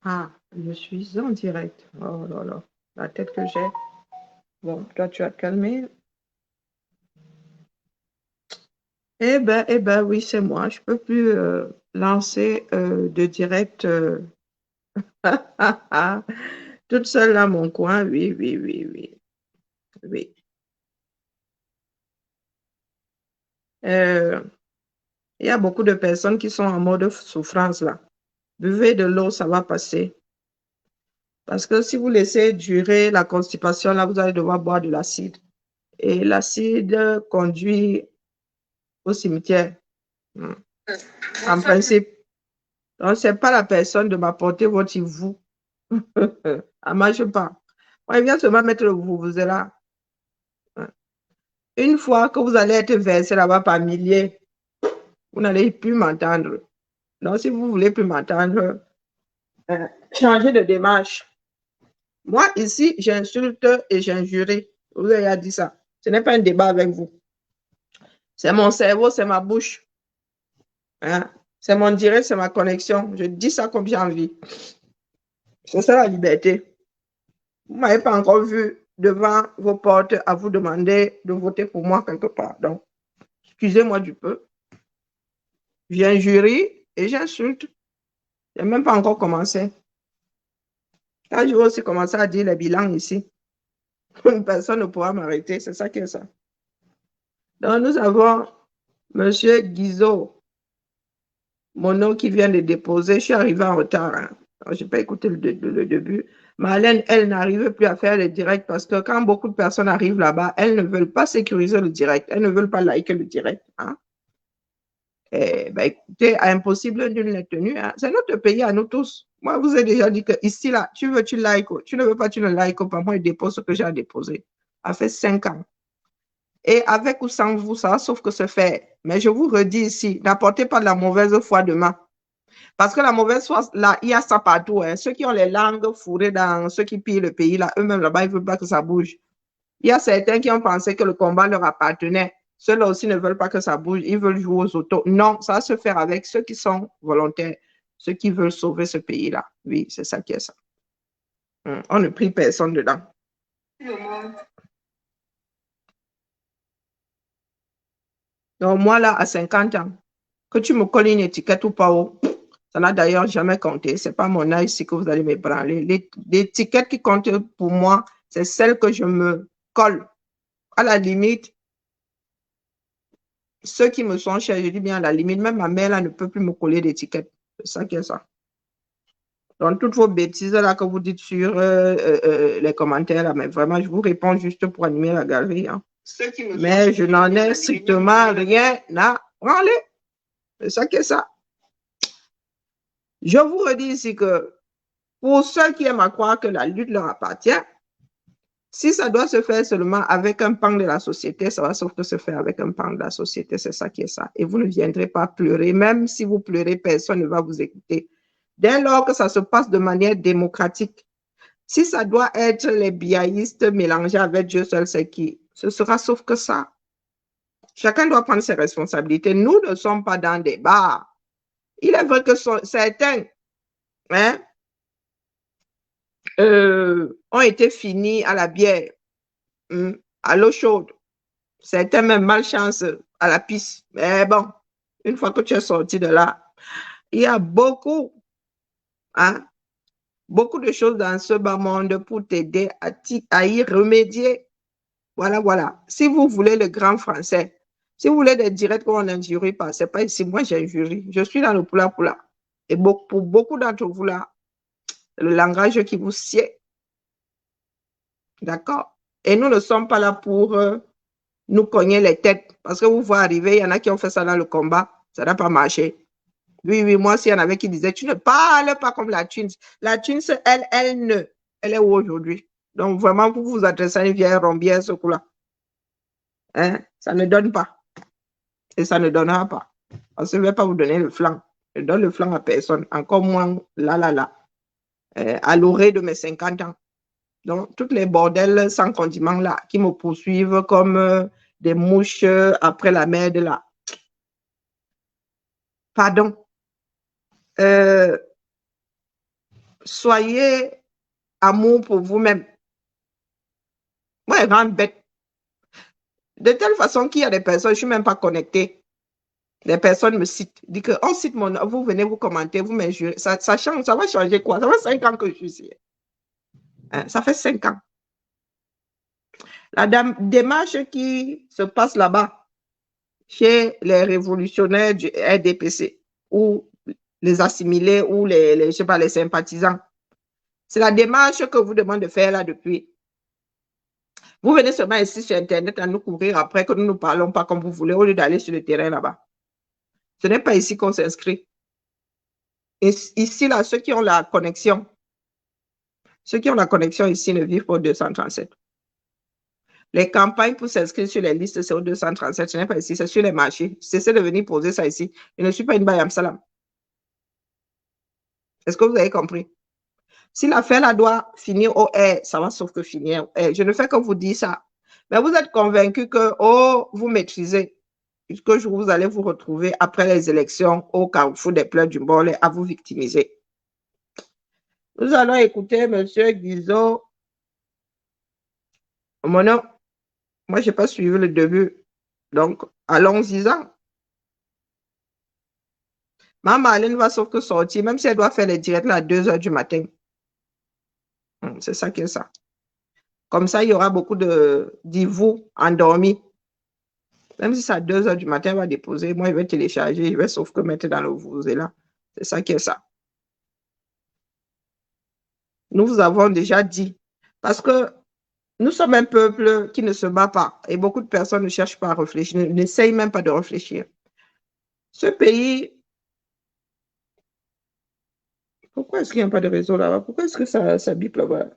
Ah, je suis en direct. Oh là là, la tête que j'ai. Bon, toi, tu as calmé. Eh ben, oui, c'est moi. Je peux plus lancer de direct toute seule dans mon coin. Oui, oui, oui, oui, oui. Euh, Il y a beaucoup de personnes qui sont en mode souffrance là. Buvez de l'eau, ça va passer. Parce que si vous laissez durer la constipation, là, vous allez devoir boire de l'acide. Et l'acide conduit au cimetière. Hmm. En principe. Donc, c'est pas la personne de m'apporter votre vous. Elle marche pas. Moi, il vient seulement mettre le vous, vous êtes là. Une fois que vous allez être versé là-bas par milliers, vous n'allez plus m'entendre. Donc, si vous voulez plus m'entendre, changez de démarche. Moi, ici, j'insulte et j'injurie. Vous avez dit ça. Ce n'est pas un débat avec vous. C'est mon cerveau, c'est ma bouche. Hein? C'est mon direct, c'est ma connexion. Je dis ça comme j'ai envie. C'est ça la liberté. Vous ne m'avez pas encore vu devant vos portes à vous demander de voter pour moi quelque part. Donc, excusez-moi du peu. J'injurie et j'insulte. Je n'ai même pas encore commencé. Quand je vais aussi commencer à dire les bilans ici, personne ne pourra m'arrêter. C'est ça qui est ça. Donc, nous avons M. Guizot, mon nom qui vient de déposer. Je suis arrivé en retard. Hein. Je n'ai pas écouté le début. Marlène, elle n'arrive plus à faire le direct parce que quand beaucoup de personnes arrivent là-bas, elles ne veulent pas sécuriser le direct. Elles ne veulent pas liker le direct. Hein. Eh ben, écoutez, impossible d'une n'est tenu. Hein. C'est notre pays à nous tous. Moi, je vous ai déjà dit que ici, là, tu veux, tu likes. Tu ne veux pas, tu ne likes pas. Moi, je dépose ce que j'ai à déposer. Ça fait 5 ans. Et avec ou sans vous, ça va sauf que se faire. Mais je vous redis ici, n'apportez pas de la mauvaise foi demain. Parce que la mauvaise foi, là, il y a ça partout. Hein. Ceux qui ont les langues fourrées dans ceux qui pillent le pays, là, eux-mêmes là-bas, ils ne veulent pas que ça bouge. Il y a certains qui ont pensé que le combat leur appartenait. Ceux-là aussi ne veulent pas que ça bouge. Ils veulent jouer aux autos. Non, ça va se faire avec ceux qui sont volontaires, ceux qui veulent sauver ce pays-là. Oui, c'est ça qui est ça. On ne prie personne dedans. Donc, moi, là, à 50 ans, que tu me colles une étiquette ou pas, ça n'a d'ailleurs jamais compté. Ce n'est pas mon âge ici que vous allez me branler. L'étiquette qui compte pour moi, c'est celle que je me colle. À la limite, ceux qui me sont chers, je dis bien à la limite, même ma mère là, ne peut plus me coller d'étiquette. C'est ça qui est ça. Donc, toutes vos bêtises là que vous dites sur les commentaires, là, mais vraiment, je vous réponds juste pour animer la galerie. Hein. Mais je n'en ai strictement rien à branler. C'est ça qui est ça. Je vous redis ici que pour ceux qui aiment à croire que la lutte leur appartient, si ça doit se faire seulement avec un pan de la société, ça va sauf que se faire avec un pan de la société. C'est ça qui est ça. Et vous ne viendrez pas pleurer. Même si vous pleurez, personne ne va vous écouter. Dès lors que ça se passe de manière démocratique, si ça doit être les biaïstes mélangés avec Dieu seul, c'est qui? Ce sera sauf que ça. Chacun doit prendre ses responsabilités. Nous ne sommes pas dans des bars. Il est vrai que certains hein, ont été finis à la bière, à l'eau chaude. Certains même malchance à la piste. Mais bon, une fois que tu es sorti de là, il y a hein, beaucoup de choses dans ce bas monde pour t'aider à y remédier. Voilà, voilà. Si vous voulez le grand français, si vous voulez des directs qu'on n'injurie pas, c'est pas ici. Moi, j'injurie. Je suis dans le poula-poula. Et pour beaucoup d'entre vous là, le langage qui vous sied. D'accord? Et nous ne sommes pas là pour nous cogner les têtes. Parce que vous voyez arriver, il y en a qui ont fait ça dans le combat. Ça n'a pas marché. Oui, oui, moi aussi, il y en avait qui disaient, tu ne parles pas comme la Tunes. La Tunes, elle est où aujourd'hui? Donc, vraiment, vous vous adressez à une vieille rombière, ce coup-là. Hein? Ça ne donne pas. Et ça ne donnera pas. Parce que je ne vais pas vous donner le flanc. Je donne le flanc à personne. Encore moins, là. À l'orée de mes 50 ans. Donc, toutes les bordels sans condiments là, qui me poursuivent comme des mouches après la merde là. Pardon. soyez amour pour vous-même. Moi, grande bête. De telle façon qu'il y a des personnes, je ne suis même pas connectée. Les personnes me citent. Dit que on cite mon nom, vous venez vous commenter, vous m'injurez. Ça change, ça va changer quoi? Ça fait 5 ans que je suis ici. Hein, ça fait 5 ans. La démarche qui se passe là-bas, chez les révolutionnaires du RDPC, ou les assimilés, ou je sais pas, les sympathisants, c'est la démarche que vous demande de faire là depuis. Vous venez seulement ici sur Internet à nous courir après que nous ne parlons pas comme vous voulez, au lieu d'aller sur le terrain là-bas. Ce n'est pas ici qu'on s'inscrit. Ici, là, ceux qui ont la connexion ici ne vivent pas au 237. Les campagnes pour s'inscrire sur les listes, c'est au 237. Ce n'est pas ici, c'est sur les marchés. Cessez de venir poser ça ici. Je ne suis pas une Bayam Salam. Est-ce que vous avez compris? Si l'affaire là doit finir au R, ça va sauf que finir au R. Je ne fais que vous dire ça. Mais vous êtes convaincu que, oh, vous maîtrisez. Que vous allez vous retrouver après les élections au carrefour des pleurs du Mbolé à vous victimiser. Nous allons écouter M. Guizot. Mon nom, moi, je n'ai pas suivi le début. Donc, allons-y-en. Maman Marlène va sauf que sortir, même si elle doit faire les directs là à 2 h du matin. C'est ça qui est ça. Comme ça, il y aura beaucoup d'ivou endormis. Même si c'est à 2 h du matin, elle va déposer. Moi, je vais télécharger, je vais sauf que mettre dans le vous là. C'est ça qui est ça. Nous vous avons déjà dit. Parce que nous sommes un peuple qui ne se bat pas. Et beaucoup de personnes ne cherchent pas à réfléchir, n'essayent même pas de réfléchir. Ce pays... Pourquoi est-ce qu'il n'y a pas de réseau là-bas? Pourquoi est-ce que ça bip là-bas?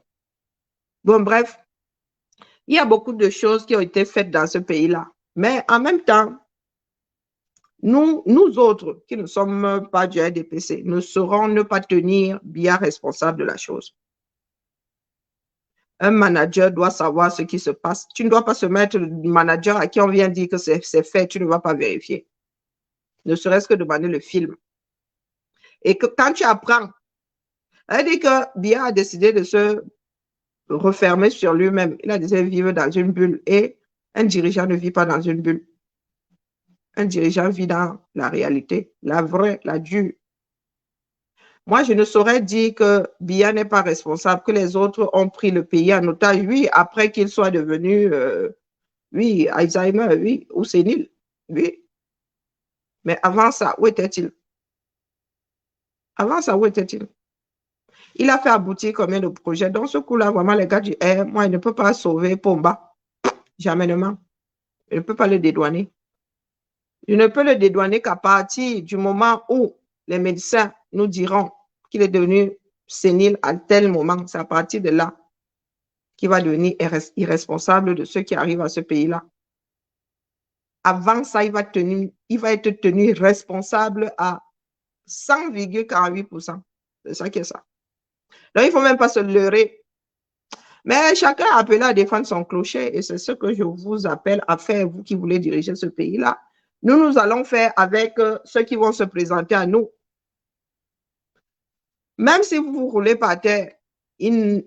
Bon, bref. Il y a beaucoup de choses qui ont été faites dans ce pays-là. Mais en même temps, nous autres, qui ne sommes pas du RDPC, ne saurons ne pas tenir bien responsable de la chose. Un manager doit savoir ce qui se passe. Tu ne dois pas se mettre le manager à qui on vient dire que c'est fait, tu ne vas pas vérifier. Ne serait-ce que demander le film. Et que quand tu apprends, elle dit que Biya a décidé de se refermer sur lui-même. Il a décidé de vivre dans une bulle et un dirigeant ne vit pas dans une bulle. Un dirigeant vit dans la réalité, la vraie, la dure. Moi, je ne saurais dire que Biya n'est pas responsable, que les autres ont pris le pays en otage, oui, après qu'il soit devenu, oui, Alzheimer, oui, ou sénile, oui. Mais avant ça, où était-il? Avant ça, où était-il? Il a fait aboutir combien de projets? Dans ce coup-là, vraiment, les gars disent, moi, il ne peut pas sauver Pomba. Jamais. Je ne peux pas le dédouaner. Je ne peux le dédouaner qu'à partir du moment où les médecins nous diront qu'il est devenu sénile à tel moment. C'est à partir de là qu'il va devenir irresponsable de ceux qui arrivent à ce pays-là. Avant ça, il va être tenu responsable à 100,48%. C'est ça qui est ça. Donc, il ne faut même pas se leurrer. Mais chacun a appelé à défendre son clocher et c'est ce que je vous appelle à faire, vous qui voulez diriger ce pays-là. Nous allons faire avec ceux qui vont se présenter à nous. Même si vous vous roulez par terre, il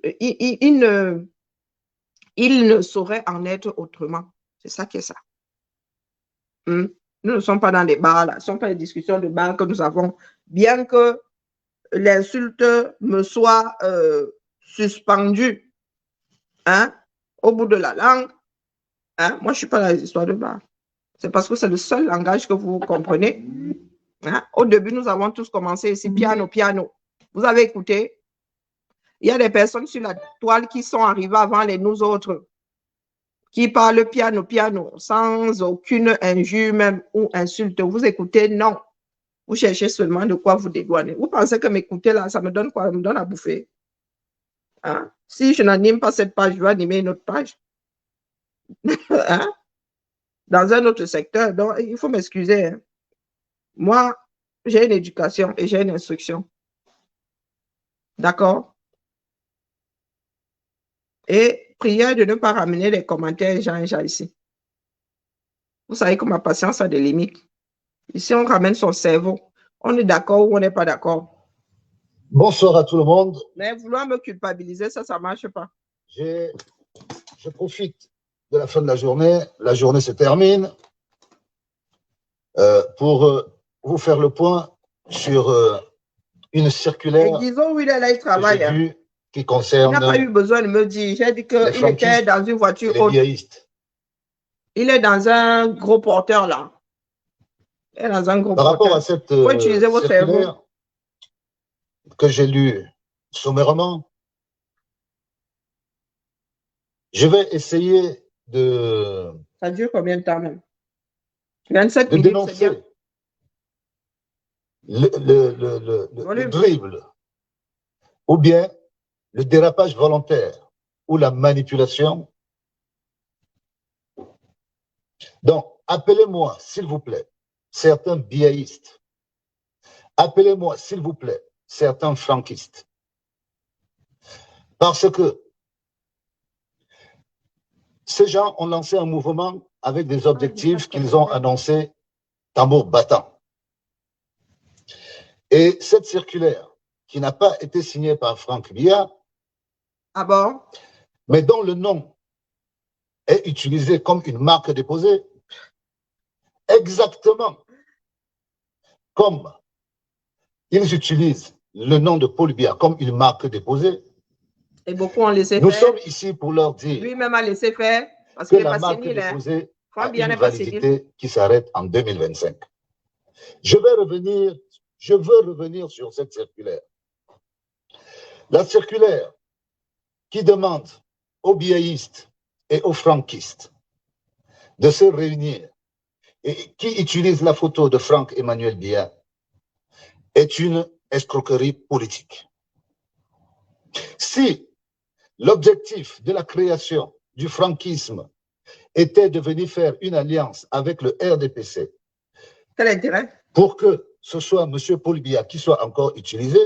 ne saurait en être autrement. C'est ça qui est ça. Nous ne sommes pas dans des bars, là. Ce ne sont pas des discussions de bar que nous avons. Bien que l'insulte me soit suspendue au bout de la langue, moi, je ne suis pas dans les histoires de bar. C'est parce que c'est le seul langage que vous comprenez. Au début, nous avons tous commencé ici, piano, piano. Vous avez écouté? Il y a des personnes sur la toile qui sont arrivées avant nous autres, qui parlent piano, piano, sans aucune injure même ou insulte. Vous écoutez? Non. Vous cherchez seulement de quoi vous dédouaner. Vous pensez que m'écouter là, ça me donne quoi? Ça me donne à bouffer. Si je n'anime pas cette page, je vais animer une autre page. Dans un autre secteur. Donc, il faut m'excuser. Moi, j'ai une éducation et j'ai une instruction. D'accord? Et prière de ne pas ramener les commentaires Jean ici. Vous savez que ma patience a des limites. Ici, on ramène son cerveau. On est d'accord ou on n'est pas d'accord. Bonsoir à tout le monde. Mais vouloir me culpabiliser, ça ne marche pas. Je profite de la fin de la journée. La journée se termine. Pour vous faire le point sur une circulaire disons où il est là, il travaille. que j'ai vue qui concerne. Il n'a pas eu besoin de me dire. J'ai dit qu'il était dans une voiture haute. Il est dans un gros porteur là. Il est dans un gros Par porteur. rapport à cette circulaire que j'ai lue sommairement, je vais essayer de. Ça dure combien de temps même? 27 minutes, dénoncer le dribble ou bien le dérapage volontaire ou la manipulation. Donc, appelez-moi, s'il vous plaît, certains biaïstes. Appelez-moi, s'il vous plaît, certains franquistes. Parce que ces gens ont lancé un mouvement avec des objectifs qu'ils ont annoncés tambour battant. Et cette circulaire, qui n'a pas été signée par Franck Biya, ah bon? Mais dont le nom est utilisé comme une marque déposée, exactement comme ils utilisent le nom de Paul Biya comme une marque déposée. Et beaucoup ont laissé faire. Nous sommes ici pour leur dire lui-même a laissé faire parce que la marque déposée a une validité qui s'arrête en 2025. Je veux revenir sur cette circulaire. La circulaire qui demande aux biaïstes et aux franquistes de se réunir et qui utilise la photo de Franck Emmanuel Biya est une escroquerie politique. Si l'objectif de la création du franquisme était de venir faire une alliance avec le RDPC, quel intérêt? Pour que ce soit M. Paul Biya qui soit encore utilisé,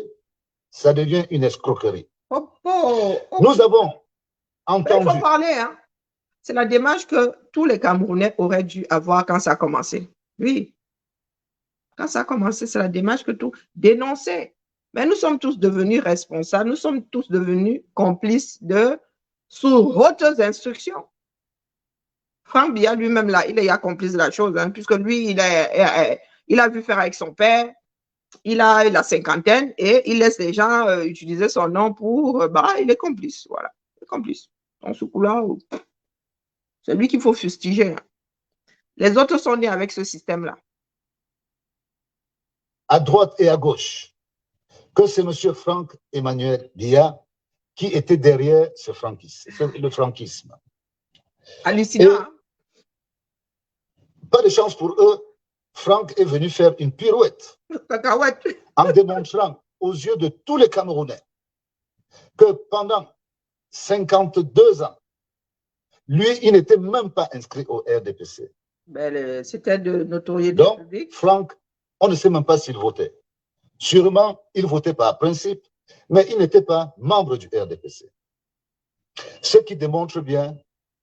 ça devient une escroquerie. Nous avons entendu. Il faut parler, hein. C'est la démarche que tous les Camerounais auraient dû avoir quand ça a commencé. Oui. Quand ça a commencé, c'est la démarche que tout dénoncer. Mais nous sommes tous devenus responsables, nous sommes tous devenus complices sous hautes instructions. Franck Biya lui-même, là, il est complice de la chose, hein, puisque lui, il a vu faire avec son père, il a la cinquantaine et il laisse les gens utiliser son nom pour. Il est complice, voilà. Il est complice. Dans ce coup-là, c'est lui qu'il faut fustiger. Les autres sont nés avec ce système-là. À droite et à gauche, que c'est M. Franck Emmanuel Biya qui était derrière le franquisme. Hallucinant. Pas de chance pour eux, Franck est venu faire une pirouette en démontrant aux yeux de tous les Camerounais que pendant 52 ans, lui, il n'était même pas inscrit au RDPC. C'était de notoriété publique. Donc, Franck, on ne sait même pas s'il votait. Sûrement, il votait par principe, mais il n'était pas membre du RDPC. Ce qui démontre bien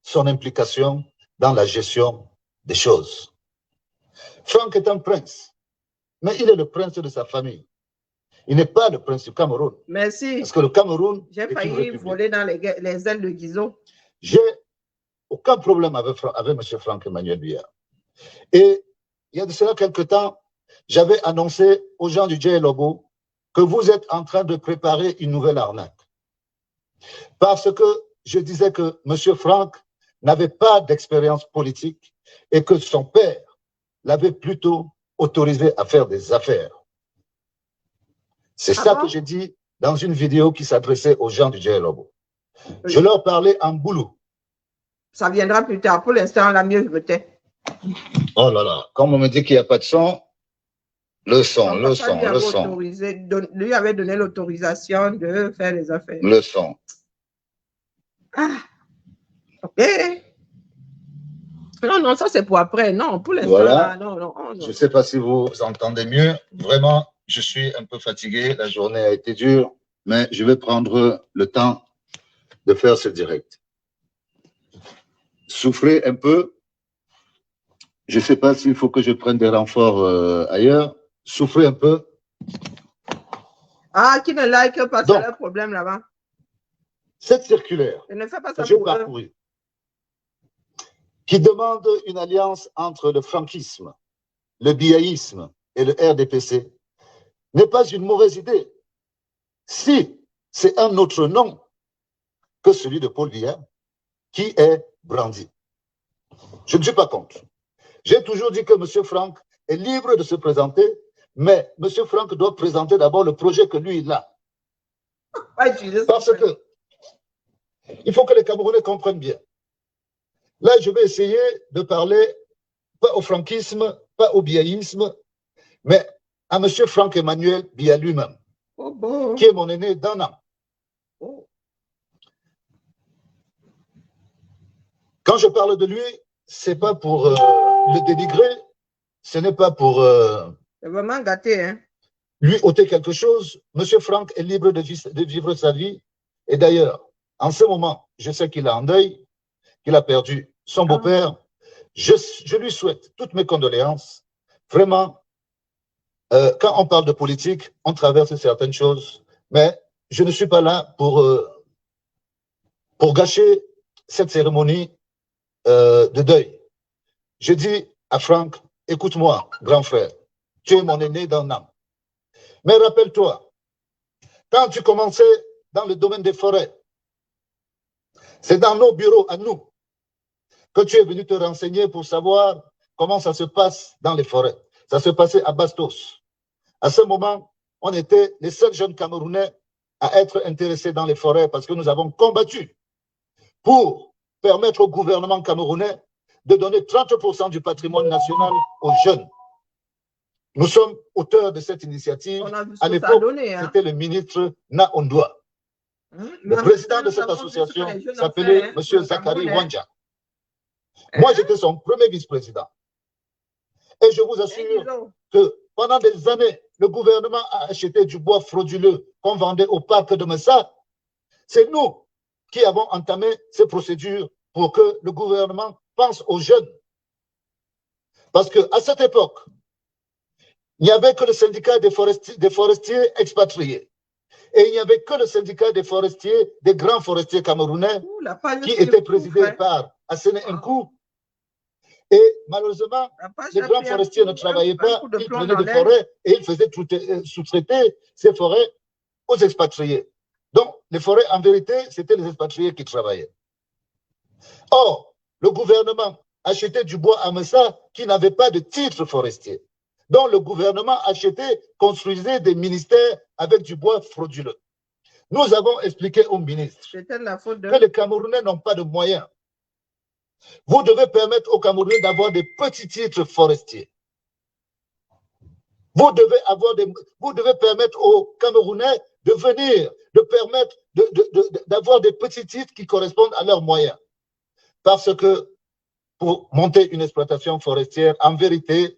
son implication dans la gestion des choses. Franck est un prince, mais il est le prince de sa famille. Il n'est pas le prince du Cameroun. Merci. Parce que le Cameroun. J'ai failli voler dans les ailes de Guizot. J'ai aucun problème avec M. Franck Emmanuel Biya. Et il y a de cela quelque temps, j'avais annoncé aux gens du JLobo que vous êtes en train de préparer une nouvelle arnaque. Parce que je disais que M. Franck n'avait pas d'expérience politique et que son père l'avait plutôt autorisé à faire des affaires. C'est ça que j'ai dit dans une vidéo qui s'adressait aux gens du JLobo. Oui. Je leur parlais en boulot. Ça viendra plus tard. Pour l'instant, la mieux, je me tais. Oh là là, comme on me dit qu'il n'y a pas de son, le son. Lui avait donné l'autorisation de faire les affaires. Le son. Ah, ok. Non, ça c'est pour après. Non, pour l'instant, voilà. Non. Je ne sais pas si vous entendez mieux. Vraiment, je suis un peu fatigué. La journée a été dure, mais je vais prendre le temps de faire ce direct. Souffrez un peu. Je ne sais pas s'il faut que je prenne des renforts ailleurs. Souffrez un peu. Ah, qui ne like pas, Donc, c'est le problème là-bas. Cette circulaire Je ne fais pas que ça j'ai pour eux. parcourue, qui demande une alliance entre le franquisme, le biaïsme et le RDPC, n'est pas une mauvaise idée. Si c'est un autre nom que celui de Paul Biya qui est brandi. Je ne suis pas contre. J'ai toujours dit que M. Franck est libre de se présenter, mais M. Franck doit présenter d'abord le projet que lui, il a. Parce que il faut que les Camerounais comprennent bien. Là, je vais essayer de parler pas au franquisme, pas au biaïsme, mais à M. Franck Emmanuel Biya lui-même, qui est mon aîné d'un an. Quand je parle de lui, ce n'est pas pour le dénigrer, ce n'est pas pour vraiment gâté, hein? Lui ôter quelque chose. M. Franck est libre de vivre sa vie. Et d'ailleurs, en ce moment, je sais qu'il est en deuil, qu'il a perdu son beau-père. Je lui souhaite toutes mes condoléances. Vraiment, quand on parle de politique, on traverse certaines choses, mais je ne suis pas là pour gâcher cette cérémonie de deuil. Je dis à Franck, écoute-moi, grand frère, tu es mon aîné d'un an. Mais rappelle-toi, quand tu commençais dans le domaine des forêts, c'est dans nos bureaux à nous que tu es venu te renseigner pour savoir comment ça se passe dans les forêts. Ça se passait à Bastos. À ce moment, on était les seuls jeunes Camerounais à être intéressés dans les forêts parce que nous avons combattu pour permettre au gouvernement camerounais de donner 30% du patrimoine national aux jeunes. Nous sommes auteurs de cette initiative. À l'époque, c'était le ministre Na Ondua. Le président de cette association s'appelait M. Zachary Wanja. Moi, j'étais son premier vice-président. Et je vous assure que pendant des années, le gouvernement a acheté du bois frauduleux qu'on vendait au parc de Messa. C'est nous qui avons entamé ces procédures pour que le gouvernement pense aux jeunes. Parce qu'à cette époque, il n'y avait que le syndicat des forestiers expatriés. Et il n'y avait que le syndicat des forestiers, des grands forestiers camerounais, qui était présidé par Assene Nkou. Et malheureusement, les grands forestiers ne travaillaient pas, ils prenaient des forêts et ils faisaient sous-traiter ces forêts aux expatriés. Donc, les forêts, en vérité, c'était les expatriés qui travaillaient. Or, le gouvernement achetait du bois à Messa qui n'avait pas de titre forestier. Donc, le gouvernement achetait, construisait des ministères avec du bois frauduleux. Nous avons expliqué au ministre que les Camerounais n'ont pas de moyens. Vous devez permettre aux Camerounais d'avoir des petits titres forestiers. Vous devez permettre aux Camerounais de venir, de permettre d'avoir des petits titres qui correspondent à leurs moyens. Parce que pour monter une exploitation forestière, en vérité,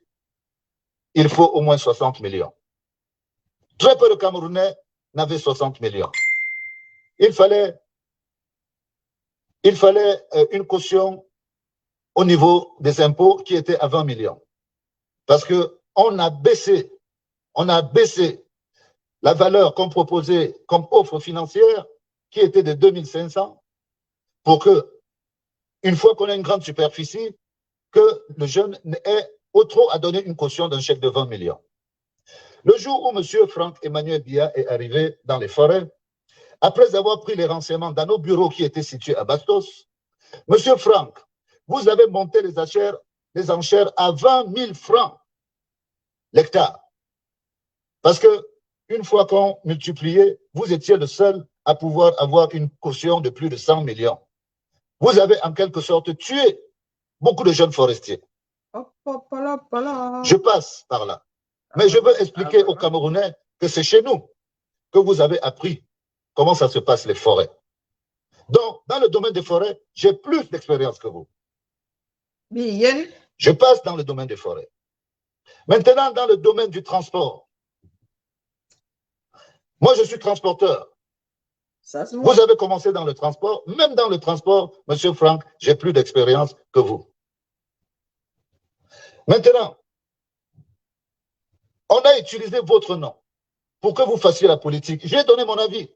il faut au moins 60 millions. Très peu de Camerounais n'avaient 60 millions. Il fallait une caution au niveau des impôts qui était à 20 millions. Parce qu'on a baissé la valeur qu'on proposait comme offre financière qui était de 2500 pour que, une fois qu'on a une grande superficie, que le jeune ait au trop à donner une caution d'un chèque de 20 millions. Le jour où M. Franck Emmanuel Biya est arrivé dans les forêts, après avoir pris les renseignements dans nos bureaux qui étaient situés à Bastos, M. Franck, vous avez monté les enchères à 20 000 francs l'hectare. Parce que une fois qu'on multipliait, vous étiez le seul à pouvoir avoir une caution de plus de 100 millions. Vous avez en quelque sorte tué beaucoup de jeunes forestiers. Je passe par là. Mais je veux expliquer aux Camerounais que c'est chez nous que vous avez appris comment ça se passe les forêts. Donc, dans le domaine des forêts, j'ai plus d'expérience que vous. Je passe dans le domaine des forêts. Maintenant, dans le domaine du transport, moi, je suis transporteur. Vous avez commencé dans le transport. Même dans le transport, M. Franck, j'ai plus d'expérience que vous. Maintenant, on a utilisé votre nom pour que vous fassiez la politique. J'ai donné mon avis.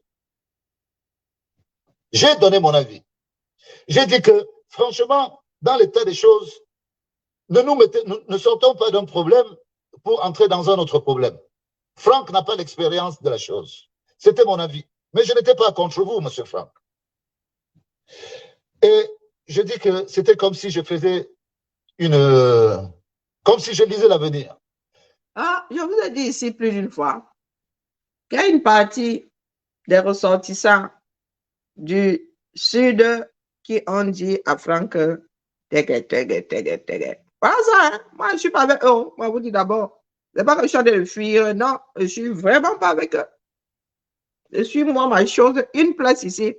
J'ai donné mon avis. J'ai dit que, franchement, dans l'état des choses, ne sortons pas d'un problème pour entrer dans un autre problème. Franck n'a pas l'expérience de la chose. C'était mon avis. Mais je n'étais pas contre vous, M. Franck. Et je dis que c'était comme si je faisais comme si je lisais l'avenir. Ah, je vous ai dit ici plus d'une fois qu'il y a une partie des ressortissants du Sud qui ont dit à Franck voilà ça, hein? Moi, je ne suis pas avec eux. Moi, je vous dis d'abord, ce n'est pas que je suis en train de fuir. Non, je ne suis vraiment pas avec eux. Je suis, moi, ma chose, une place ici,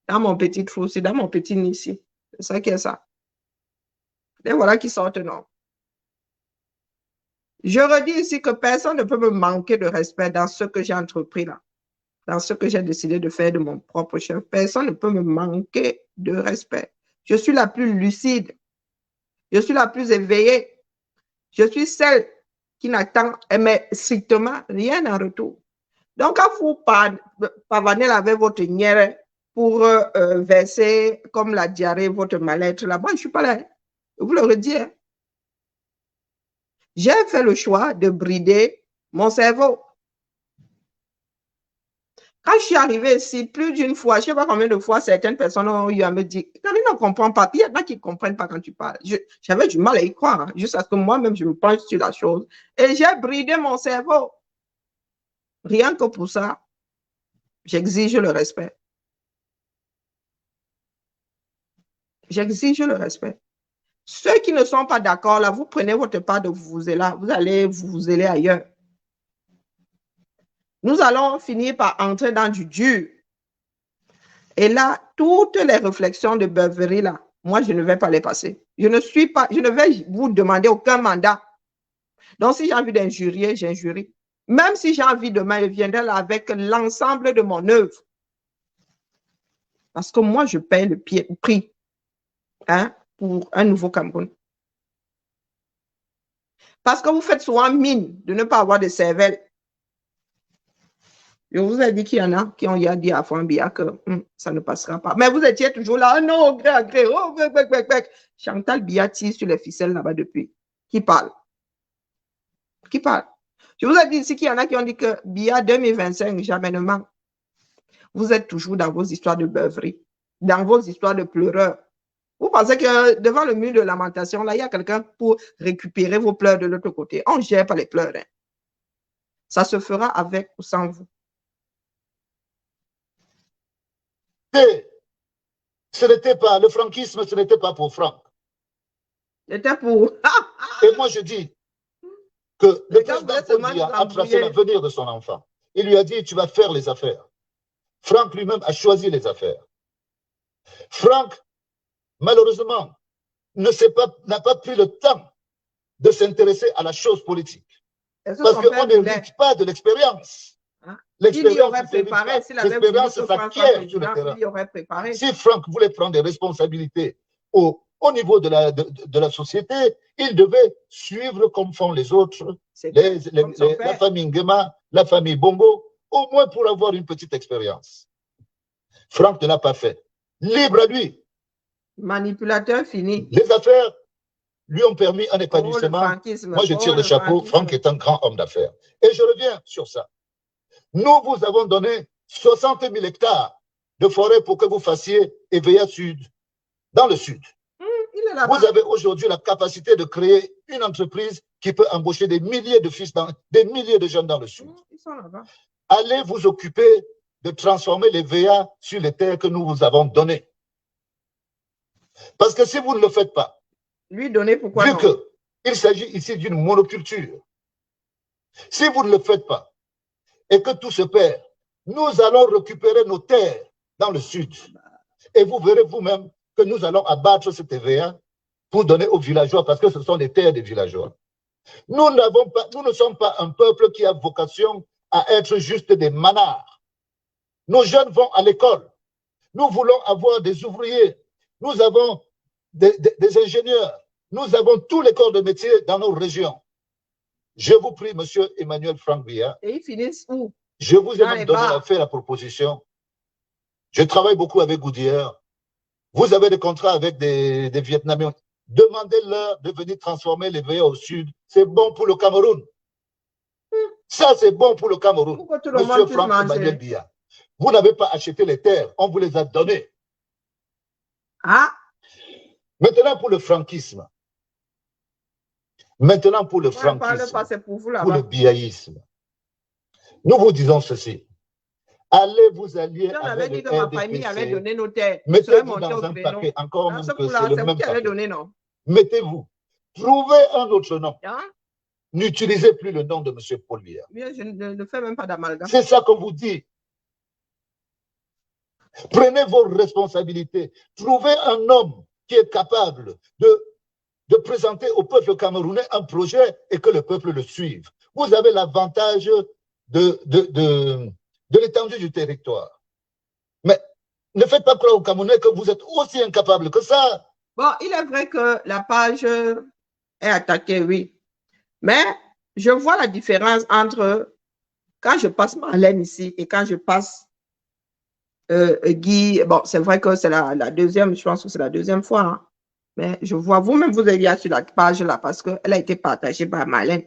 dans mon petit trou, c'est dans mon petit nid ici. C'est ça qui est ça. Et voilà qui sortent, non. Je redis ici que personne ne peut me manquer de respect dans ce que j'ai entrepris là, dans ce que j'ai décidé de faire de mon propre chef. Personne ne peut me manquer de respect. Je suis la plus lucide. Je suis la plus éveillée. Je suis celle qui n'attend strictement rien en retour. Donc, quand vous pavanez avec votre nière pour verser, comme la diarrhée, votre mal-être là, moi, je ne suis pas là. Je vous le redis. Hein. J'ai fait le choix de brider mon cerveau. Quand je suis arrivée ici, plus d'une fois, je ne sais pas combien de fois, certaines personnes ont eu à me dire, Karine ne comprend pas. Il y en a qui ne comprennent pas quand tu parles. J'avais du mal à y croire, hein, jusqu'à ce que moi-même, je me penche sur la chose. Et j'ai bridé mon cerveau. Rien que pour ça, j'exige le respect. J'exige le respect. Ceux qui ne sont pas d'accord, là, vous prenez votre part de vous et là, vous allez vous zéler ailleurs. Nous allons finir par entrer dans du dur. Et là, toutes les réflexions de beuverie, là, moi, je ne vais pas les passer. Je ne vais vous demander aucun mandat. Donc, si j'ai envie d'injurier, j'injurie. Même si j'ai envie demain, je viendrai là avec l'ensemble de mon œuvre. Parce que moi, je paye le prix hein, pour un nouveau Cameroun. Parce que vous faites souvent mine de ne pas avoir de cervelle. Je vous ai dit qu'il y en a qui ont dit à Fambia que ça ne passera pas. Mais vous étiez toujours là, oh non, gré à gré, oh, bec. Chantal Biya tire sur les ficelles là-bas depuis. Qui parle? Qui parle? Je vous ai dit ici qu'il y en a qui ont dit que Biya 2025, jamais ne manque. Vous êtes toujours dans vos histoires de beuverie, dans vos histoires de pleureurs. Vous pensez que devant le mur de lamentation, là, il y a quelqu'un pour récupérer vos pleurs de l'autre côté. On ne gère pas les pleurs. Hein. Ça se fera avec ou sans vous. Ce n'était pas, le franquisme, ce n'était pas pour Franck. C'était pour... Et moi, je dis que le président a tracé l'avenir de son enfant. Il lui a dit, tu vas faire les affaires. Franck lui-même a choisi les affaires. Franck, malheureusement, n'a pas pris le temps de s'intéresser à la chose politique. Parce qu'on n'hérite pas de l'expérience. L'expérience, c'est ça qui est sur le terrain. Si Franck voulait prendre des responsabilités au niveau de la société, il devait suivre comme font les autres, la famille Ngema, la famille Bongo, au moins pour avoir une petite expérience. Franck ne l'a pas fait. Libre à lui. Manipulateur fini. Les affaires lui ont permis un épanouissement. Moi, je tire le chapeau. Franck est un grand homme d'affaires. Et je reviens sur ça. Nous vous avons donné 60 000 hectares de forêt pour que vous fassiez EVA Sud, dans le Sud. Vous avez aujourd'hui la capacité de créer une entreprise qui peut embaucher des milliers de fils, des milliers de jeunes dans le Sud. Ils sont là-bas. Allez vous occuper de transformer les VA sur les terres que nous vous avons données. Parce que si vous ne le faites pas, lui donner pourquoi vu qu'il s'agit ici d'une monoculture, si vous ne le faites pas, et que tout se perd, nous allons récupérer nos terres dans le Sud. Et vous verrez vous-même que nous allons abattre cette TVA pour donner aux villageois, parce que ce sont les terres des villageois. Nous ne sommes pas un peuple qui a vocation à être juste des manards. Nos jeunes vont à l'école. Nous voulons avoir des ouvriers. Nous avons des ingénieurs. Nous avons tous les corps de métier dans nos régions. Je vous prie, monsieur Emmanuel Franck Biya. Et ils finissent où? Je vous ai même fait la proposition. Je travaille beaucoup avec Goodyear. Vous avez des contrats avec des Vietnamiens. Demandez-leur de venir transformer les VA au sud. C'est bon pour le Cameroun. Ça, c'est bon pour le Cameroun. Monsieur Franck Emmanuel Biya. Vous n'avez pas acheté les terres. On vous les a données. Ah. Maintenant, pour le franquisme. Maintenant, pour le franquisme, pour le biaïsme, nous vous disons ceci. Allez vous allier avec le RDPC. Mettez-vous dans un paquet, encore même que c'est le même paquet. Mettez-vous. Trouvez un autre nom. N'utilisez plus le nom de M. Paul Biya. Je ne fais même pas d'amalgame. C'est ça qu'on vous dit. Prenez vos responsabilités. Trouvez un homme qui est capable de présenter au peuple camerounais un projet et que le peuple le suive. Vous avez l'avantage de l'étendue du territoire. Mais ne faites pas croire aux Camerounais que vous êtes aussi incapable que ça. Bon, il est vrai que la page est attaquée, oui. Mais je vois la différence entre quand je passe Marlène ici et quand je passe Guy. Bon, c'est vrai que c'est la deuxième, je pense que c'est la deuxième fois. Hein. Mais je vois, vous-même, vous avez sur la page là parce qu'elle a été partagée par Marlène.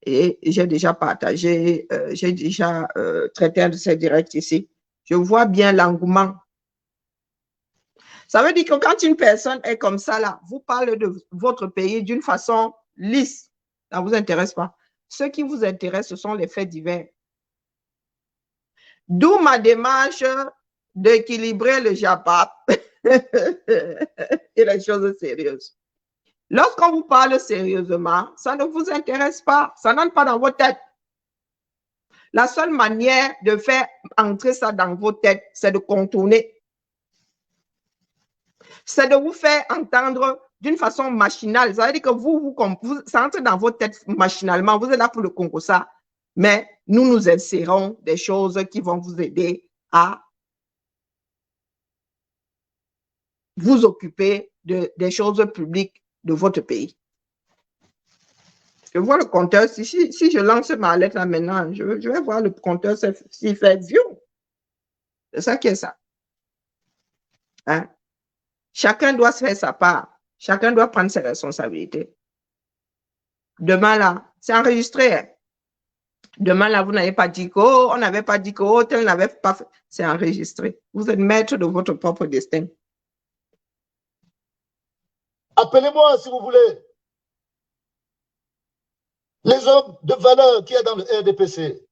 Et j'ai déjà partagé, j'ai déjà traité un de ces directs ici. Je vois bien l'engouement. Ça veut dire que quand une personne est comme ça, là, vous parlez de votre pays d'une façon lisse. Ça ne vous intéresse pas. Ce qui vous intéresse, ce sont les faits divers. D'où ma démarche d'équilibrer le jabab et les choses sérieuses. Lorsqu'on vous parle sérieusement, ça ne vous intéresse pas. Ça n'entre pas dans vos têtes. La seule manière de faire entrer ça dans vos têtes, c'est de contourner. C'est de vous faire entendre d'une façon machinale. Ça veut dire que vous ça entre dans vos têtes machinalement. Vous êtes là pour le concours, ça. Mais nous insérons des choses qui vont vous aider à vous occuper des choses publiques de votre pays. Je vois le compteur. Si je lance ma lettre là maintenant, je vais voir le compteur s'il fait vieux. C'est ça qui est ça. Hein? Chacun doit se faire sa part. Chacun doit prendre ses responsabilités. Demain là, c'est enregistré. Hein? Demain là, vous n'avez pas dit qu'on n'avait pas dit que tel n'avait pas fait. C'est enregistré. Vous êtes maître de votre propre destin. Appelez-moi si vous voulez. Les hommes de valeur qu'il y a dans le RDPC,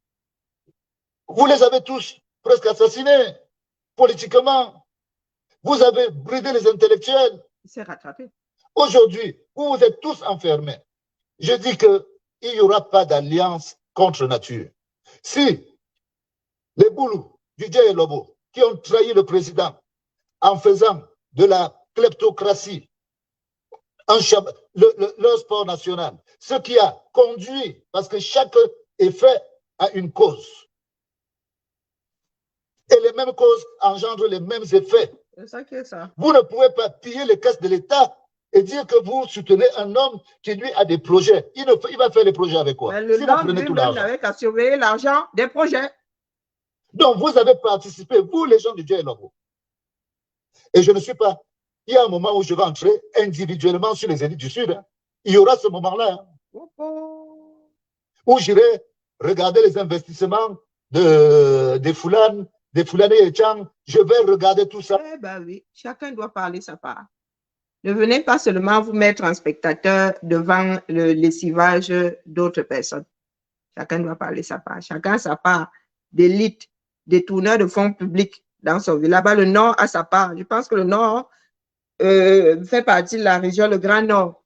vous les avez tous presque assassinés politiquement. Vous avez bridé les intellectuels. Il s'est rattrapé. Aujourd'hui, vous êtes tous enfermés. Je dis qu'il n'y aura pas d'alliance contre nature. Si les boulous du Djé Lobo qui ont trahi le président en faisant de la kleptocratie leur sport national, ce qui a conduit, parce que chaque effet a une cause. Et les mêmes causes engendrent les mêmes effets. C'est ça qui est ça. Vous ne pouvez pas piller les caisses de l'État et dire que vous soutenez un homme qui, lui, a des projets. Il va faire les projets avec quoi? Mais le homme lui-même n'avait qu'à surveiller l'argent des projets. Donc, vous avez participé, vous, les gens du Djé Lobo. Et je ne suis pas... Il y a un moment où je vais entrer individuellement sur les élites du Sud. Hein. Il y aura ce moment-là. Hein, où j'irai regarder les investissements des Foulanes, des Foulani et Tchang. Je vais regarder tout ça. Eh ben oui, chacun doit parler sa part. Ne venez pas seulement vous mettre en spectateur devant le lessivage d'autres personnes. Chacun doit parler sa part. Chacun a sa part d'élite, détourneur de fonds publics dans son ville. Là-bas, le Nord a sa part. Je pense que le Nord fait partie de la région, le Grand Nord,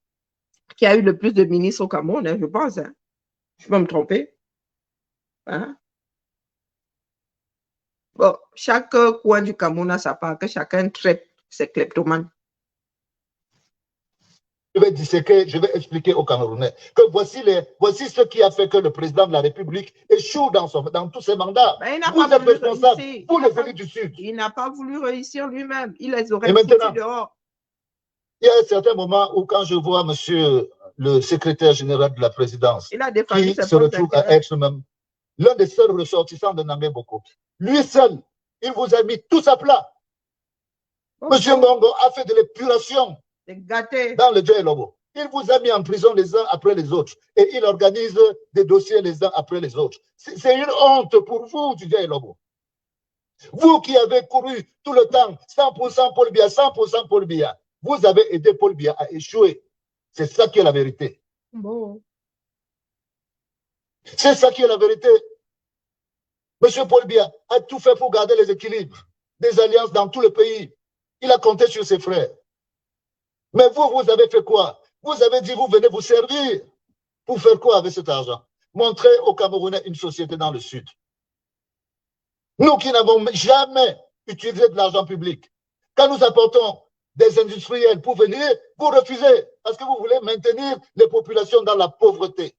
qui a eu le plus de ministres au Cameroun, hein, je pense. Hein. Je peux me tromper. Hein? Bon, chaque coin du Cameroun a sa part, que chacun traite ses kleptomanes. Je vais disséquer, je vais expliquer aux Camerounais que voici ce qui a fait que le président de la République échoue dans tous ses mandats. Vous êtes responsable, vous les élites du Sud. Il n'a pas voulu réussir lui-même. Il les aurait foutus dehors. Il y a un certain moment où quand je vois M. le secrétaire général de la présidence, Il a défendu qui ses se propres retrouve à intérêts. être même l'un des seuls ressortissants de Nangé Boko. Lui seul, il vous a mis tous à plat. Monsieur Mbongo a fait de l'épuration dans le Djei Lobo. Il vous a mis en prison les uns après les autres et il organise des dossiers les uns après les autres. C'est une honte pour vous, du Djei Lobo. Vous qui avez couru tout le temps, 100% Paul Biya, 100% Paul Biya, vous avez aidé Paul Biya à échouer. C'est ça qui est la vérité. Bon. C'est ça qui est la vérité. Monsieur Paul Biya a tout fait pour garder les équilibres des alliances dans tout le pays. Il a compté sur ses frères. Mais vous, vous avez fait quoi? Vous avez dit, vous venez vous servir. Pour faire quoi avec cet argent? Montrer aux Camerounais une société dans le Sud. Nous qui n'avons jamais utilisé de l'argent public, quand nous apportons des industriels pour venir, vous refusez parce que vous voulez maintenir les populations dans la pauvreté.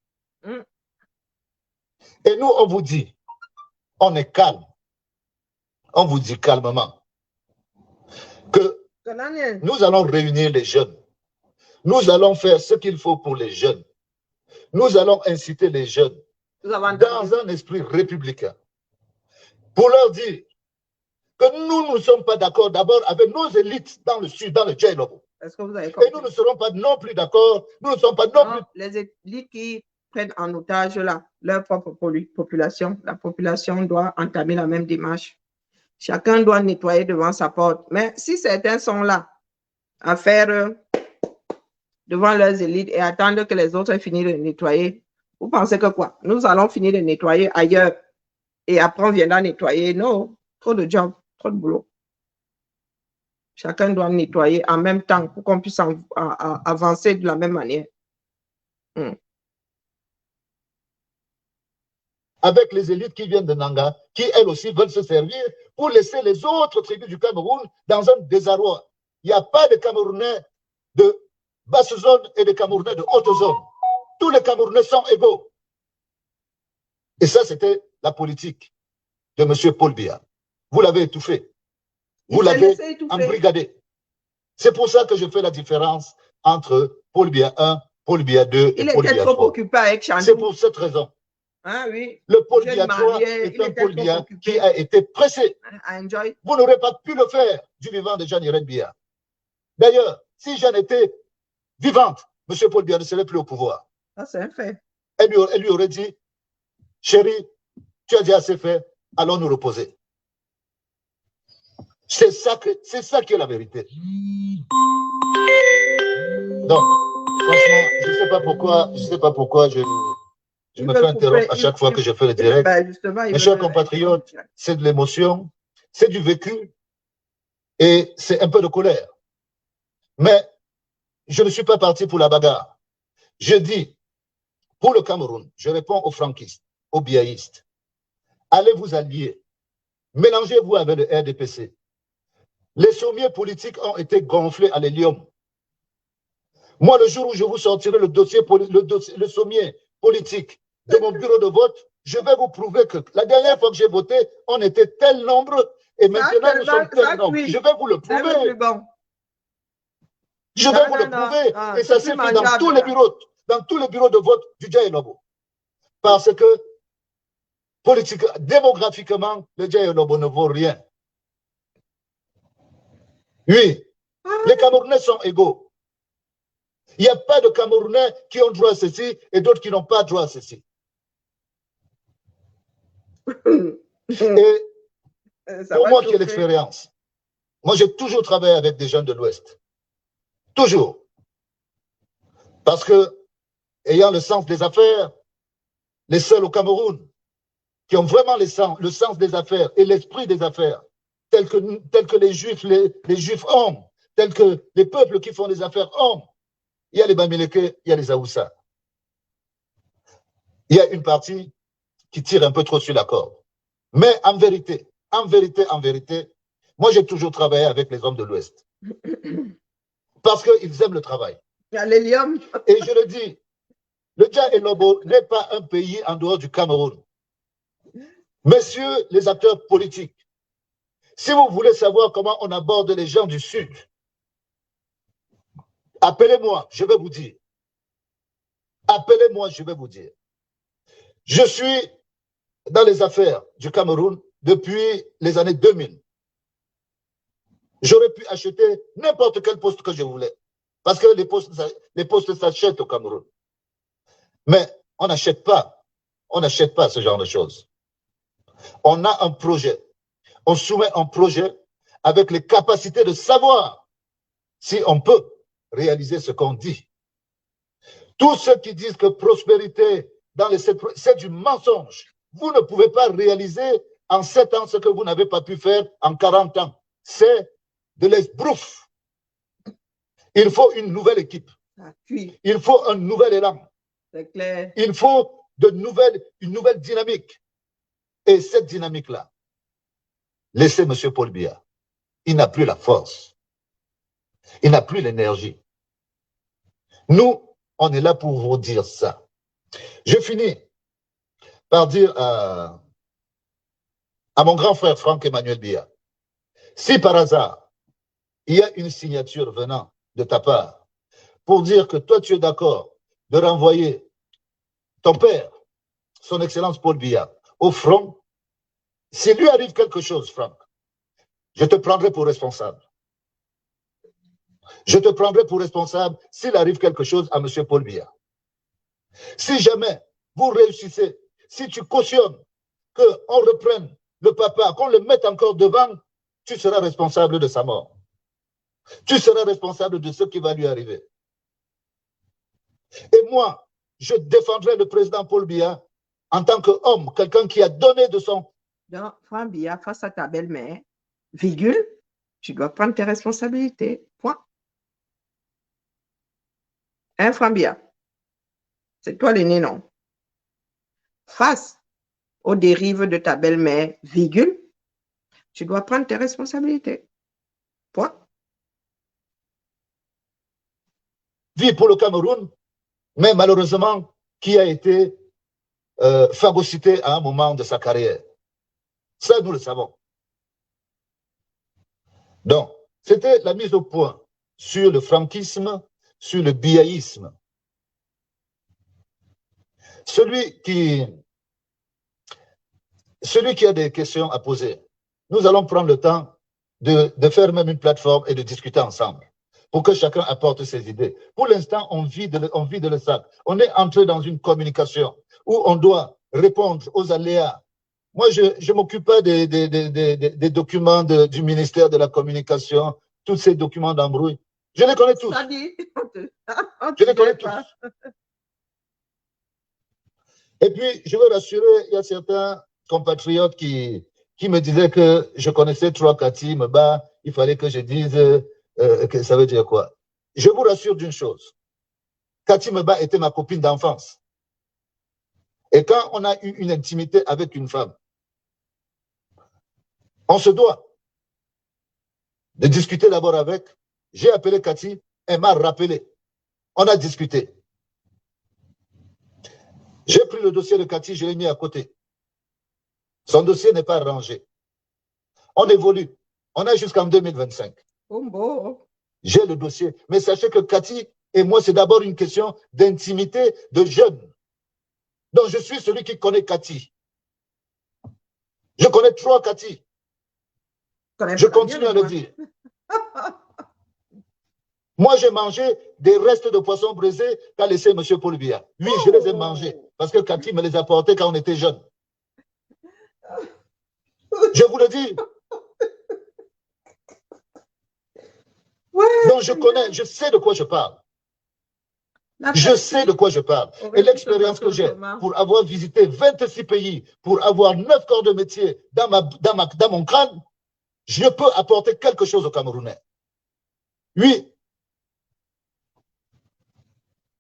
Et nous, on vous dit, on est calme. On vous dit calmement que nous allons réunir les jeunes. Nous allons faire ce qu'il faut pour les jeunes. Nous allons inciter les jeunes dans un esprit républicain pour leur dire que nous ne sommes pas d'accord d'abord avec nos élites dans le Sud, dans le Djei Lobo. Est-ce que vous avez compris? Et nous ne serons pas non plus d'accord, nous ne sommes pas non plus... Les élites qui prennent en otage leur propre population, la population doit entamer la même démarche. Chacun doit nettoyer devant sa porte. Mais si certains sont là à faire devant leurs élites et attendre que les autres aient fini de nettoyer, vous pensez que quoi? Nous allons finir de nettoyer ailleurs et après on viendra nettoyer? Non, trop de job, trop de boulot. Chacun doit nettoyer en même temps pour qu'on puisse avancer de la même manière. Avec les élites qui viennent de Nanga, qui elles aussi veulent se servir pour laisser les autres tribus du Cameroun dans un désarroi. Il n'y a pas de Camerounais de basse zone et de Camerounais de haute zone. Tous les Camerounais sont égaux. Et ça, c'était la politique de M. Paul Biya. Vous l'avez étouffé. Vous l'avez embrigadé. C'est pour ça que je fais la différence entre Paul Biya 1, Paul Biya 2 et Paul Biya 3. Il était trop occupé avec Chandou. C'est pour cette raison. Ah, oui. Le Paul Biya 3 est un Paul Biya qui a été pressé. Vous n'aurez pas pu le faire du vivant de Jeanne Irène Biya. D'ailleurs, si Jeanne était vivante, M. Paul Biya ne serait plus au pouvoir. Ça, c'est un fait. Elle lui aurait dit, chérie, tu as déjà assez fait, allons nous reposer. C'est ça qui est la vérité. Donc, franchement, je ne sais pas pourquoi je me fais interrompre à chaque fois que je fais le direct. Mes chers compatriotes, c'est de l'émotion, c'est du vécu et c'est un peu de colère. Mais je ne suis pas parti pour la bagarre. Je dis, pour le Cameroun, je réponds aux franquistes, aux biaïstes, allez vous allier, mélangez-vous avec le RDPC. Les sommiers politiques ont été gonflés à l'hélium. Moi, le jour où je vous sortirai le sommier politique de mon bureau de vote, je vais vous prouver que la dernière fois que j'ai voté, on était tel nombre et maintenant nous sommes tel nombre. Je vais vous le prouver. Je vais vous le prouver. Et ça s'est fait dans tous les bureaux de vote du Djei Lobo. Parce que démographiquement, le Djei Lobo ne vaut rien. Oui, les Camerounais sont égaux. Il n'y a pas de Camerounais qui ont droit à ceci et d'autres qui n'ont pas droit à ceci. Et pour moi qui ai l'expérience, moi j'ai toujours travaillé avec des gens de l'Ouest. Toujours. Parce que, ayant le sens des affaires, les seuls au Cameroun qui ont vraiment le sens des affaires et l'esprit des affaires, tels que les Juifs ont, tels que les peuples qui font des affaires ont. Il y a les Bamileke, il y a les Aoussa. Il y a une partie qui tire un peu trop sur la corde. Mais en vérité, moi j'ai toujours travaillé avec les hommes de l'Ouest. Parce qu'ils aiment le travail. Il y a l'hélium. Et je le dis, le Djei Lobo n'est pas un pays en dehors du Cameroun. Messieurs les acteurs politiques, si vous voulez savoir comment on aborde les gens du Sud, appelez-moi, je vais vous dire. Appelez-moi, je vais vous dire. Je suis dans les affaires du Cameroun depuis les années 2000. J'aurais pu acheter n'importe quel poste que je voulais. Parce que les postes s'achètent au Cameroun. Mais on n'achète pas. On n'achète pas ce genre de choses. On a un projet. On soumet un projet avec les capacités de savoir si on peut réaliser ce qu'on dit. Tous ceux qui disent que prospérité dans les 7, c'est du mensonge. Vous ne pouvez pas réaliser en 7 ans ce que vous n'avez pas pu faire en 40 ans. C'est de l'esbrouf. Il faut une nouvelle équipe. Il faut un nouvel élan. C'est clair. Il faut une nouvelle dynamique. Et cette dynamique-là, laissez M. Paul Biya. Il n'a plus la force. Il n'a plus l'énergie. Nous, on est là pour vous dire ça. Je finis par dire à mon grand frère Franck-Emmanuel Biya, si par hasard, il y a une signature venant de ta part pour dire que toi, tu es d'accord de renvoyer ton père, son Excellence Paul Biya, au front, s'il lui arrive quelque chose, Franck, je te prendrai pour responsable. Je te prendrai pour responsable s'il arrive quelque chose à M. Paul Biya. Si jamais vous réussissez, si tu cautionnes qu'on reprenne le papa, qu'on le mette encore devant, tu seras responsable de sa mort. Tu seras responsable de ce qui va lui arriver. Et moi, je défendrai le président Paul Biya en tant qu'homme, quelqu'un qui a donné de son... Donc, Franck Biya, face à ta belle-mère, virgule, tu dois prendre tes responsabilités. Point. Hein, Franck Biya? C'est toi l'aîné, non? Face aux dérives de ta belle-mère, virgule, tu dois prendre tes responsabilités. Point. Vie pour le Cameroun, mais malheureusement, qui a été phagocyté à un moment de sa carrière. Ça, nous le savons. Donc, c'était la mise au point sur le franquisme, sur le biaïsme. Celui qui a des questions à poser, nous allons prendre le temps de faire même une plateforme et de discuter ensemble pour que chacun apporte ses idées. Pour l'instant, on vit de le sac. On est entré dans une communication où on doit répondre aux aléas. Moi, je ne m'occupe pas des documents du ministère de la Communication, tous ces documents d'embrouille. Je les connais tous. Je les connais tous. Et puis, je veux rassurer, il y a certains compatriotes qui me disaient que je connaissais trois Cathy Meba, il fallait que je dise que ça veut dire quoi. Je vous rassure d'une chose. Cathy Meba était ma copine d'enfance. Et quand on a eu une intimité avec une femme, on se doit de discuter d'abord avec. J'ai appelé Cathy, elle m'a rappelé. On a discuté. J'ai pris le dossier de Cathy, je l'ai mis à côté. Son dossier n'est pas rangé. On évolue. On a jusqu'en 2025. Oh, j'ai le dossier. Mais sachez que Cathy et moi, c'est d'abord une question d'intimité de jeunes. Donc, je suis celui qui connaît Cathy. Je connais trois Cathy. Je continue à le dire. Moi, j'ai mangé des restes de poisson brisé qu'a laissé M. Paul Biya. Oui, je les ai mangés parce que Cathy me les a apportés quand on était jeunes. Je vous le dis. Donc, je connais, je sais de quoi je parle. Je sais de quoi je parle. Et l'expérience que j'ai pour avoir visité 26 pays, pour avoir 9 corps de métier dans mon crâne, je peux apporter quelque chose aux Camerounais. Oui.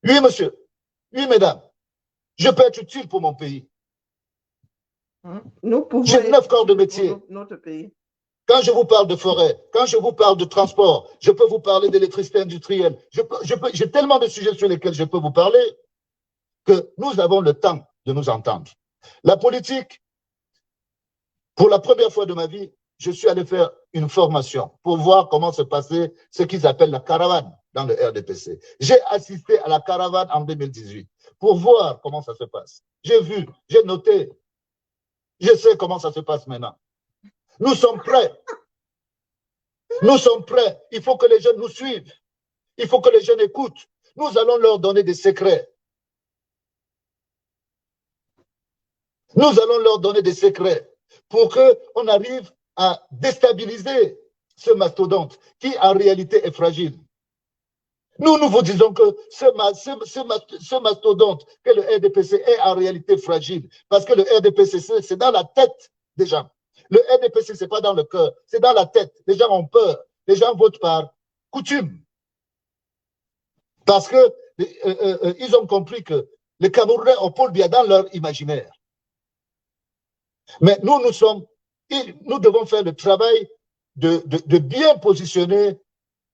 Oui, monsieur. Oui, mesdames. Je peux être utile pour mon pays. J'ai 9 corps de métier. Notre pays. Quand je vous parle de forêt, quand je vous parle de transport, je peux vous parler d'électricité industrielle. J'ai tellement de sujets sur lesquels je peux vous parler que nous avons le temps de nous entendre. La politique, pour la première fois de ma vie, je suis allé faire une formation pour voir comment se passait ce qu'ils appellent la caravane dans le RDPC. J'ai assisté à la caravane en 2018 pour voir comment ça se passe. J'ai vu, j'ai noté. Je sais comment ça se passe maintenant. Nous sommes prêts. Nous sommes prêts. Il faut que les jeunes nous suivent. Il faut que les jeunes écoutent. Nous allons leur donner des secrets. Nous allons leur donner des secrets pour qu'on arrive à déstabiliser ce mastodonte qui en réalité est fragile. Nous vous disons que ce mastodonte que le RDPC est en réalité fragile parce que le RDPC, c'est dans la tête des gens. Le RDPC, ce n'est pas dans le cœur, c'est dans la tête. Les gens ont peur. Les gens votent par coutume. Parce qu'ils ont compris que les Camerounais ont Paul Biya dans leur imaginaire. Mais nous devons faire le travail de bien positionner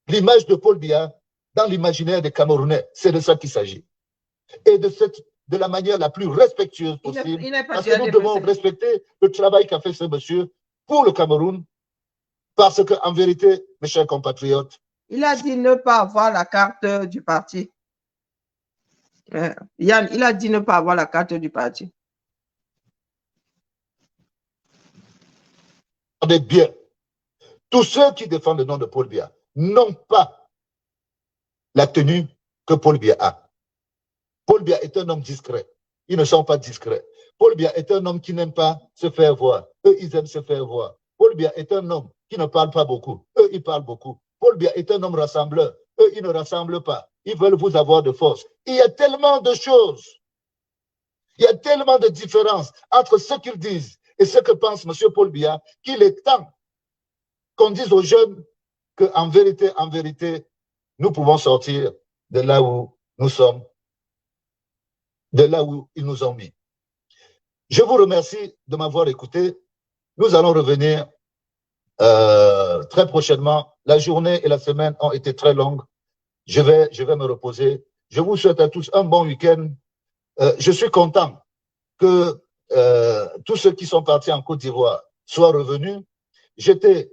l'image de Paul Biya dans l'imaginaire des Camerounais. C'est de ça qu'il s'agit. Et de la manière la plus respectueuse possible. Parce que nous devons respecter le travail qu'a fait ce monsieur pour le Cameroun. Parce qu'en vérité, mes chers compatriotes, il a dit ne pas avoir la carte du parti. Yann, il a dit ne pas avoir la carte du parti. Regardez bien, tous ceux qui défendent le nom de Paul Biya n'ont pas la tenue que Paul Biya a. Paul Biya est un homme discret. Ils ne sont pas discrets. Paul Biya est un homme qui n'aime pas se faire voir. Eux, ils aiment se faire voir. Paul Biya est un homme qui ne parle pas beaucoup. Eux, ils parlent beaucoup. Paul Biya est un homme rassembleur. Eux, ils ne rassemblent pas. Ils veulent vous avoir de force. Il y a tellement de choses. Il y a tellement de différences entre ce qu'ils disent et ce que pense M. Paul Biya qu'il est temps qu'on dise aux jeunes qu'en vérité, nous pouvons sortir de là où nous sommes, de là où ils nous ont mis. Je vous remercie de m'avoir écouté. Nous allons revenir très prochainement. La journée et la semaine ont été très longues. Je vais me reposer. Je vous souhaite à tous un bon week-end. Je suis content que tous ceux qui sont partis en Côte d'Ivoire soient revenus. J'étais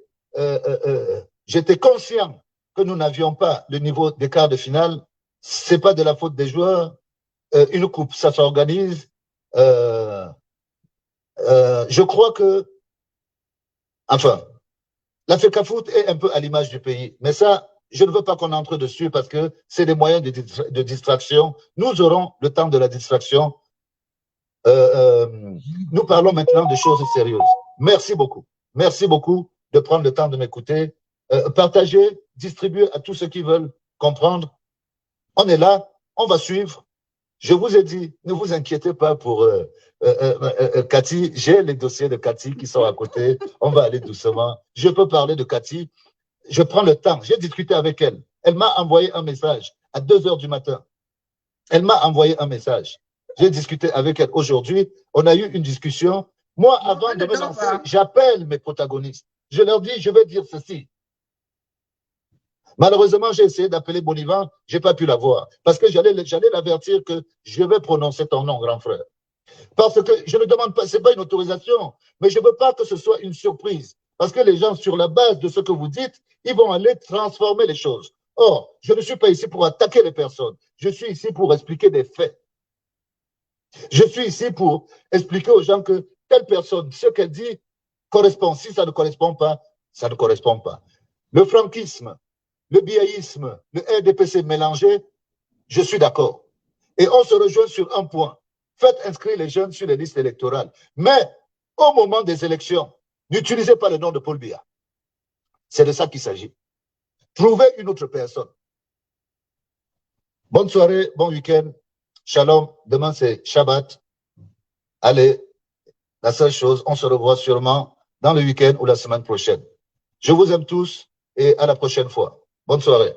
conscient que nous n'avions pas le niveau des quarts de finale. Ce n'est pas de la faute des joueurs. Une coupe, ça s'organise. Je crois que, enfin, la FECAFOOT est un peu à l'image du pays. Mais ça, je ne veux pas qu'on entre dessus parce que c'est des moyens de distraction. Nous aurons le temps de la distraction. Nous parlons maintenant de choses sérieuses. Merci beaucoup. Merci beaucoup de prendre le temps de m'écouter. Partagez, distribuez à tous ceux qui veulent comprendre. On est là, on va suivre. Je vous ai dit, ne vous inquiétez pas pour Cathy. J'ai les dossiers de Cathy qui sont à côté. On va aller doucement. Je peux parler de Cathy. Je prends le temps. J'ai discuté avec elle. Elle m'a envoyé un message à 2 heures du matin. Elle m'a envoyé un message. J'ai discuté avec elle aujourd'hui. On a eu une discussion. Moi, avant de me lancer, j'appelle mes protagonistes. Je leur dis, je vais dire ceci. Malheureusement, j'ai essayé d'appeler Bonivan, je n'ai pas pu l'avoir. Parce que j'allais l'avertir que je vais prononcer ton nom, grand frère. Parce que je ne demande pas, ce n'est pas une autorisation, mais je ne veux pas que ce soit une surprise. Parce que les gens, sur la base de ce que vous dites, ils vont aller transformer les choses. Or, je ne suis pas ici pour attaquer les personnes. Je suis ici pour expliquer des faits. Je suis ici pour expliquer aux gens que telle personne, ce qu'elle dit, correspond. Si ça ne correspond pas, ça ne correspond pas. Le franquisme, le biaïsme, le RDPC mélangé, je suis d'accord. Et on se rejoint sur un point. Faites inscrire les jeunes sur les listes électorales. Mais au moment des élections, n'utilisez pas le nom de Paul Biya. C'est de ça qu'il s'agit. Trouvez une autre personne. Bonne soirée, bon week-end. Shalom. Demain, c'est Shabbat. Allez, la seule chose, on se revoit sûrement dans le week-end ou la semaine prochaine. Je vous aime tous et à la prochaine fois. Bonne soirée.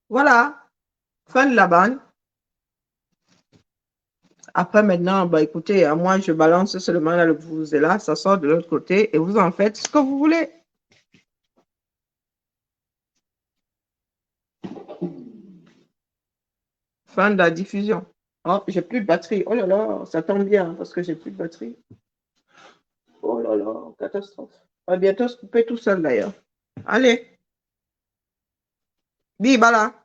Voilà, fin de la bande. Après, maintenant, bah, écoutez, moi, je balance seulement là, le vous est là, ça sort de l'autre côté et vous en faites ce que vous voulez. Fin de la diffusion. Oh, j'ai plus de batterie. Oh là là, ça tombe bien parce que j'ai plus de batterie. Oh là là, catastrophe. On va bientôt se couper tout seul d'ailleurs. Allez. Bibala.